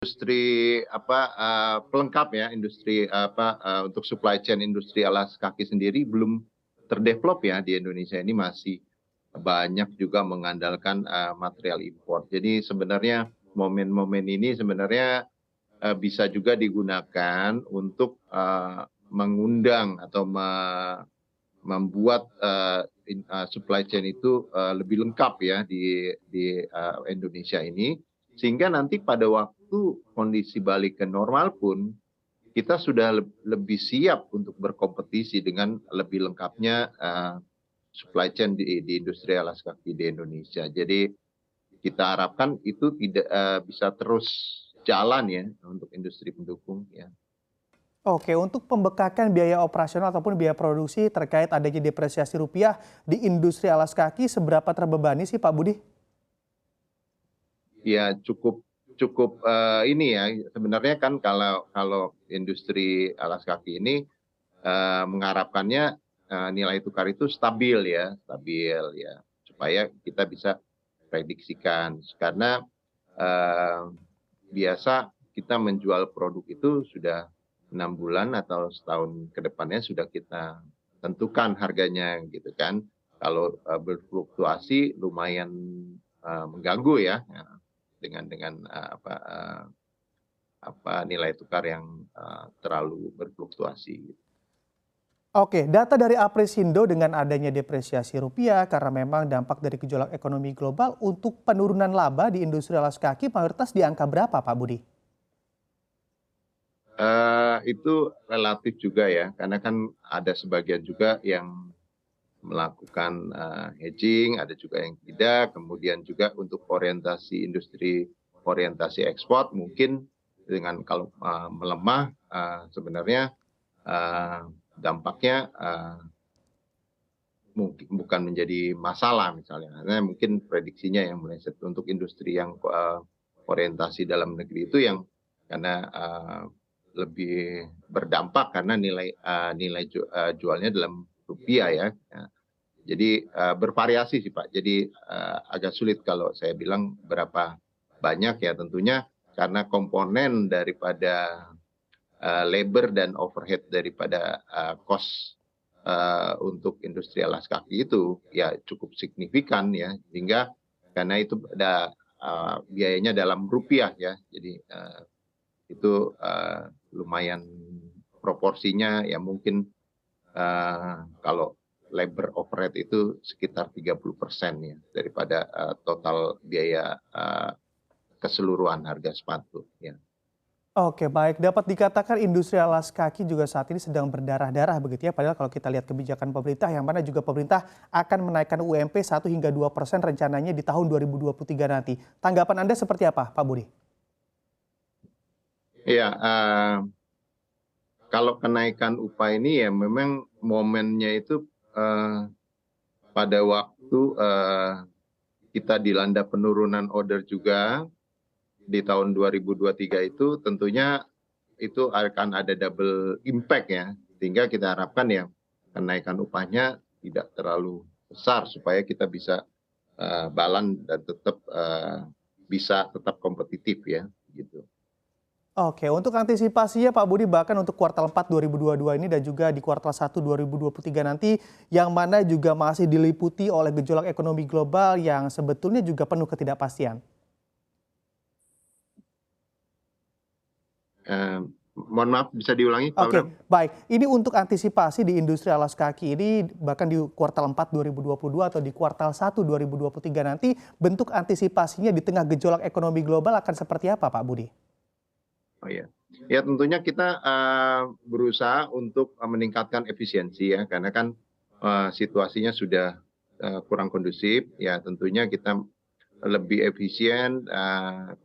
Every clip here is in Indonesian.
industri pelengkap ya, industri untuk supply chain industri alas kaki sendiri belum terdevelop ya di Indonesia ini masih banyak juga mengandalkan material impor. Jadi sebenarnya momen-momen ini sebenarnya bisa juga digunakan untuk mengundang atau membuat supply chain itu lebih lengkap ya di Indonesia ini, sehingga nanti pada waktu kondisi balik ke normal pun kita sudah lebih siap untuk berkompetisi dengan lebih lengkapnya supply chain di industri alas kaki di Indonesia. Jadi kita harapkan itu tidak bisa terus jalan ya untuk industri pendukung ya. Oke, untuk pembekakan biaya operasional ataupun biaya produksi terkait adanya depresiasi rupiah di industri alas kaki, seberapa terbebani sih Pak Budi? Ya cukup cukup ini ya, sebenarnya kan kalau industri alas kaki ini mengharapkannya nilai tukar itu stabil ya, supaya kita bisa prediksikan. Karena biasa kita menjual produk itu sudah 6 bulan atau setahun ke depannya sudah kita tentukan harganya gitu kan. Kalau berfluktuasi lumayan mengganggu ya, dengan nilai tukar yang terlalu berfluktuasi. Oke, data dari Apresindo dengan adanya depresiasi rupiah karena memang dampak dari gejolak ekonomi global untuk penurunan laba di industri alas kaki mayoritas di angka berapa Pak Budi? Itu relatif juga ya, karena kan ada sebagian juga yang melakukan hedging, ada juga yang tidak. Kemudian juga untuk orientasi industri, orientasi ekspor mungkin dengan kalau melemah sebenarnya dampaknya mungkin bukan menjadi masalah misalnya. Karena mungkin prediksinya yang meleset untuk industri yang orientasi dalam negeri itu yang karena lebih berdampak karena nilai jualnya dalam rupiah ya. Jadi bervariasi sih Pak. Jadi agak sulit kalau saya bilang berapa banyak ya, tentunya karena komponen daripada labor dan overhead daripada cost untuk industri alas kaki itu ya cukup signifikan ya, sehingga karena itu ada biayanya dalam rupiah ya. Jadi itu lumayan proporsinya ya, mungkin kalau labor overhead itu sekitar 30% ya daripada total biaya keseluruhan harga sepatu ya. Oke, baik. Dapat dikatakan industri alas kaki juga saat ini sedang berdarah-darah begitu ya. Padahal kalau kita lihat kebijakan pemerintah yang mana juga pemerintah akan menaikkan UMP 1 hingga 2% rencananya di tahun 2023 nanti. Tanggapan Anda seperti apa Pak Budi? Iya, kalau kenaikan upah ini ya memang momennya itu pada waktu kita dilanda penurunan order juga di tahun 2023 itu, tentunya itu akan ada double impact ya, sehingga kita harapkan ya kenaikan upahnya tidak terlalu besar supaya kita bisa balance dan tetap bisa tetap kompetitif ya gitu. Oke, untuk antisipasinya Pak Budi bahkan untuk kuartal 4 2022 ini dan juga di kuartal 1 2023 nanti yang mana juga masih diliputi oleh gejolak ekonomi global yang sebetulnya juga penuh ketidakpastian. Mohon maaf bisa diulangi Pak Bram? Oke, baik. Ini untuk antisipasi di industri alas kaki ini bahkan di kuartal 4 2022 atau di kuartal 1 2023 nanti bentuk antisipasinya di tengah gejolak ekonomi global akan seperti apa Pak Budi? Oh ya, ya tentunya kita berusaha untuk meningkatkan efisiensi ya, karena kan situasinya sudah kurang kondusif ya, tentunya kita lebih efisien,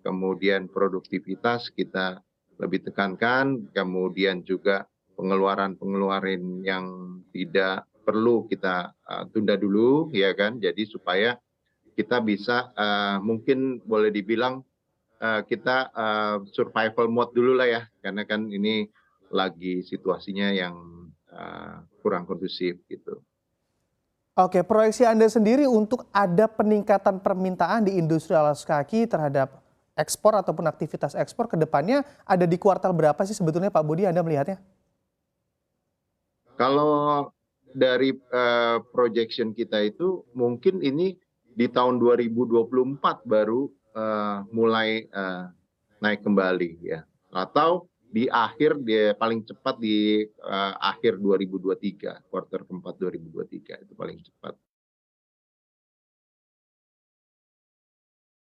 kemudian produktivitas kita lebih tekankan, kemudian juga pengeluaran-pengeluaran yang tidak perlu kita tunda dulu ya kan, jadi supaya kita bisa mungkin boleh dibilang kita survival mode dulu lah ya, karena kan ini lagi situasinya yang kurang kondusif gitu. Oke, proyeksi Anda sendiri untuk ada peningkatan permintaan di industri alas kaki terhadap ekspor ataupun aktivitas ekspor ke depannya ada di kuartal berapa sih sebetulnya Pak Budi Anda melihatnya? Kalau dari projection kita itu mungkin ini di tahun 2024 baru mulai naik kembali ya. Atau di akhir dia paling cepat di akhir 2023, kuartal keempat 2023 itu paling cepat.